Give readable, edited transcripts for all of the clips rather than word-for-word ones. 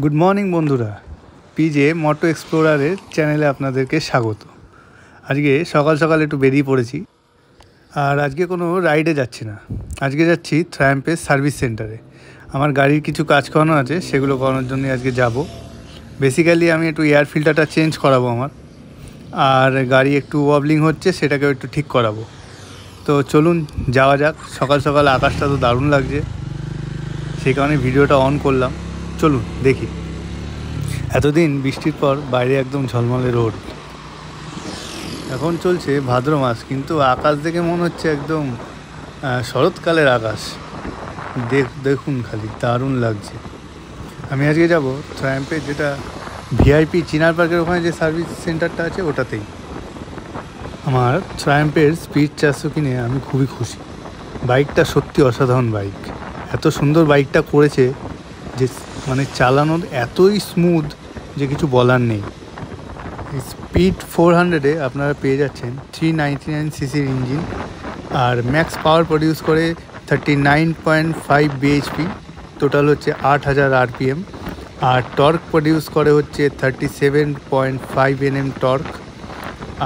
Good morning বন্ধুরা, PJ মোটো এক্সপ্লোরারের চ্যানেলে আপনাদেরকে স্বাগত। আজকে সকাল সকাল একটু বেরিয়ে পড়েছি, আর আজকে কোনো রাইডে যাচ্ছি না। আজকে যাচ্ছি ট্রায়াম্পের সার্ভিস সেন্টারে। আমার গাড়ির কিছু কাজ করানো আছে, সেগুলো করানোর জন্য আজকে যাব। বেসিক্যালি আমি একটু এয়ার ফিল্টারটা চেঞ্জ করাবো আমার, আর গাড়ি একটু ওয়াবলিং হচ্ছে, সেটাকেও একটু ঠিক করাবো। তো চলুন যাওয়া যাক। সকাল সকাল আকাশটা তো দারুণ লাগছে, সেই কারণে ভিডিওটা অন করলাম। চলুন দেখি। এতদিন বৃষ্টির পর বাইরে একদম ঝলমলে রোদ। এখন চলছে ভাদ্র মাস, কিন্তু আকাশ দেখে মনে হচ্ছে একদম শরৎকালের আকাশ। দেখুন খালি, দারুণ লাগছে। আমি আজকে যাব ট্রায়াম্পের, যেটা ভিআইপি চিনার পার্কের ওখানে যে সার্ভিস সেন্টারটা আছে, ওটাতেই। আমার ট্রায়াম্পের স্পিড 400 কিনে আমি খুবই খুশি। বাইকটা সত্যি অসাধারণ বাইক। এত সুন্দর বাইকটা করেছে যে মানে চালানোর এতই স্মুথ যে কিছু বলার নেই। স্পিড 400-এ আপনারা পেয়ে যাচ্ছেন 399 সিসির ইঞ্জিন, আর ম্যাক্স পাওয়ার প্রডিউস করে 39.5 বিএইচপি, টোটাল হচ্ছে 8000 আরপিএম। আর টর্ক প্রডিউস করে হচ্ছে 37.5 এনএম টর্ক,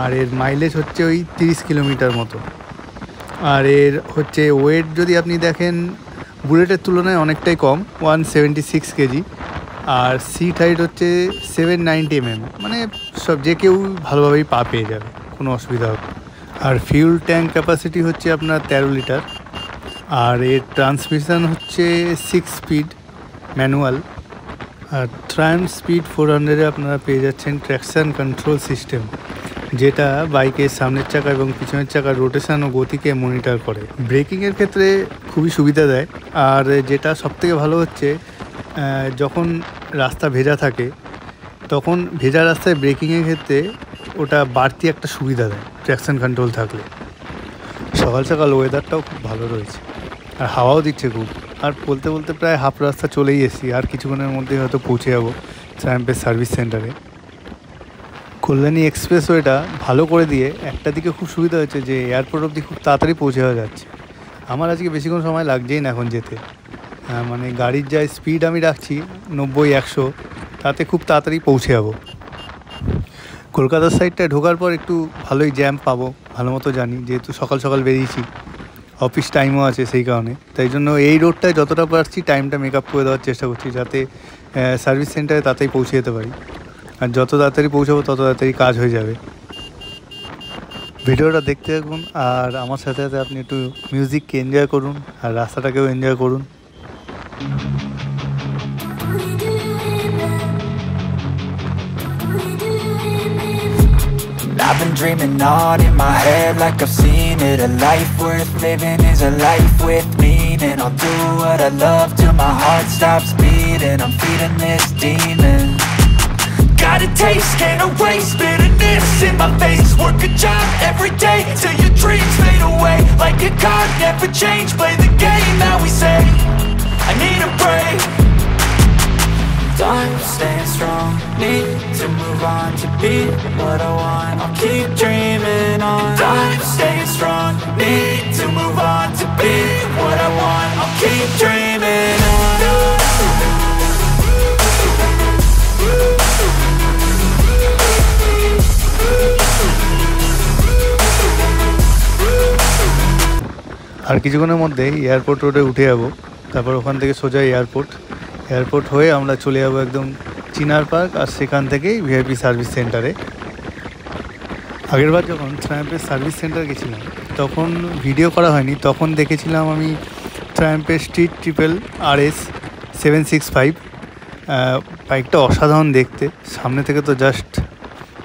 আর এর মাইলেজ হচ্ছে ওই 30 কিলোমিটার মতো। আর এর হচ্ছে ওয়েট যদি আপনি দেখেন, বুলেটের তুলনায় অনেকটাই কম, 176 কেজি। আর সিট হাইট হচ্ছে 790 মানে সব যে কেউ ভালোভাবেই পেয়ে যাবে, কোনো অসুবিধা হবে। আর ফিউল ট্যাঙ্ক ক্যাপাসিটি হচ্ছে আপনার 13 লিটার। আর এর ট্রান্সমিশন হচ্ছে 6 স্পিড ম্যানুয়াল। আর ট্রায়াম্প স্পিড 400-এ আপনারা পেয়ে যাচ্ছেন ট্র্যাকশন কন্ট্রোল সিস্টেম, যেটা বাইকের সামনের চাকা এবং পিছনের চাকার রোটেশন ও গতিকে মনিটর করে। ব্রেকিংয়ের ক্ষেত্রে খুবই সুবিধা দেয়। আর যেটা সবথেকে ভালো হচ্ছে, যখন রাস্তা ভেজা থাকে, তখন ভেজা রাস্তায় ব্রেকিংয়ের ক্ষেত্রে ওটা বাড়তি একটা সুবিধা দেয় ট্র্যাকশন কন্ট্রোল থাকলে। সকাল সকাল ওয়েদারটাও খুব ভালো রয়েছে, আর হাওয়াও দিচ্ছে খুব। আর বলতে বলতে প্রায় হাফ রাস্তা চলেই এসেছি, আর কিছুক্ষণের মধ্যেই হয়তো পৌঁছে যাবো ট্রায়াম্পের সার্ভিস সেন্টারে। কল্যাণী এক্সপ্রেসওয়েটা ভালো করে দিয়ে একটা দিকে খুব সুবিধা হচ্ছে যে এয়ারপোর্ট অবধি খুব তাড়াতাড়ি পৌঁছে যাওয়া যাচ্ছে। আমার আজকে বেশিক্ষণ সময় লাগছেই না এখন যেতে। মানে গাড়ির যা স্পিড আমি রাখছি 90-100, তাতে খুব তাড়াতাড়ি পৌঁছে যাবো। কলকাতার সাইডটায় ঢোকার পর একটু ভালোই জ্যাম পাবো, ভালো মতো জানি, যেহেতু সকাল সকাল বেরিয়েছি, অফিস টাইমও আছে, সেই কারণে। তাই জন্য এই রোডটায় যতটা পারছি টাইমটা মেক আপ করে দেওয়ার চেষ্টা করছি, যাতে সার্ভিস সেন্টারে তাড়াতাড়ি পৌঁছে যেতে পারি। আর যত তাড়াতাড়ি পৌঁছাবো তত তাড়াতাড়ি কাজ হয়ে যাবে। ভিডিওটা দেখতে থাকুন, আর আমার সাথে সাথে আপনি একটু মিউজিককে এনজয় করুন, আর রাস্তাটাকেও এনজয় করুন। I've been dreaming on in my head like I've seen it. A life worth living is a life with meaning. I'll do what I love till my heart stops beating. I'm feeding this demon. Got a taste, can't erase bitterness in my face. Work a job every day till your dreams fade away. Like a card, never change, play the game that we say. I need a break. I'm staying strong, need to move on to be what I want. I'll keep dreaming on. I'm staying strong, need to move on to be what I want. I'll keep dreaming on. আর কিছুক্ষণের মধ্যেই airport রোডে উঠে যাবো, তারপর ওখান থেকে সোজা airport হয়ে আমরা চলে যাবো একদম চিনার পার্ক, আর সেখান থেকেই ভিআইপি সার্ভিস সেন্টারে। আগেরবার যখন ট্রায়াম্পের সার্ভিস সেন্টার গেছিলাম, তখন ভিডিও করা হয়নি, তখন দেখেছিলাম আমি ট্রায়াম্পের স্ট্রিট ট্রিপল RS 765। বাইকটা অসাধারণ দেখতে, সামনে থেকে তো জাস্ট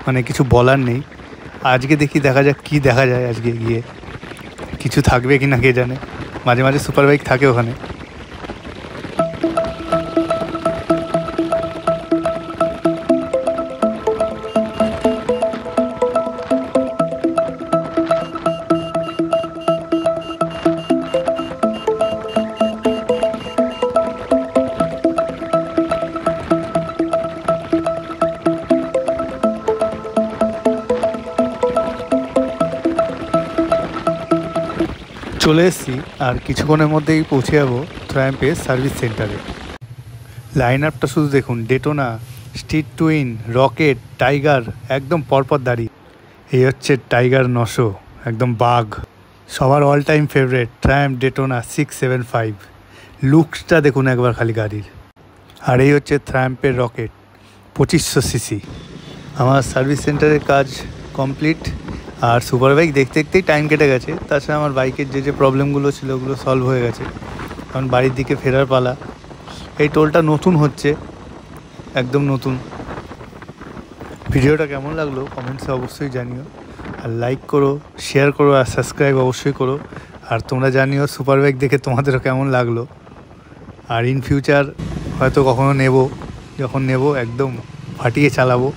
মানে কিছু বলার নেই। আজকে দেখা যাক কী দেখা যায়। আজকে গিয়ে কিছু থাকবে কি না কে জানে, মাঝে মাঝে সুপার বাইক থাকে ওখানে। চলে এসেছি, আর কিছুক্ষণের মধ্যেই পৌঁছে যাবো ট্রায়াম্পের সার্ভিস সেন্টারে। লাইন আপটা শুধু দেখুন, Daytona, street twin, rocket, tiger একদম পরপর দাঁড়িয়ে। এই হচ্ছে টাইগার 900, একদম বাঘ। সবার all time favourite Triumf Daytona 675। লুকসটা দেখুন একবার খালি গাড়ির। আর এই হচ্ছে ট্রায়াম্ফের রকেট 2500 সিসি। আমার সার্ভিস সেন্টারের কাজ কমপ্লিট, আর সুপার বাইক দেখতে দেখতেই টাইম কেটে গেছে। তাছাড়া আমার বাইকের যে প্রবলেমগুলো ছিল ওগুলো সলভ হয়ে গেছে, কারণ বাড়ির দিকে ফেরার পালা। এই টোলটা নতুন হচ্ছে, একদম নতুন। ভিডিওটা কেমন লাগলো কমেন্টসে অবশ্যই জানিও, আর লাইক করো, শেয়ার করো, আর সাবস্ক্রাইব অবশ্যই করো। আর তোমরা জানিও সুপার বাইক দেখে তোমাদেরও কেমন লাগলো। আর ইন ফিউচার হয়তো কখনো নেব, যখন নেব একদম ফাটিয়ে চালাবো।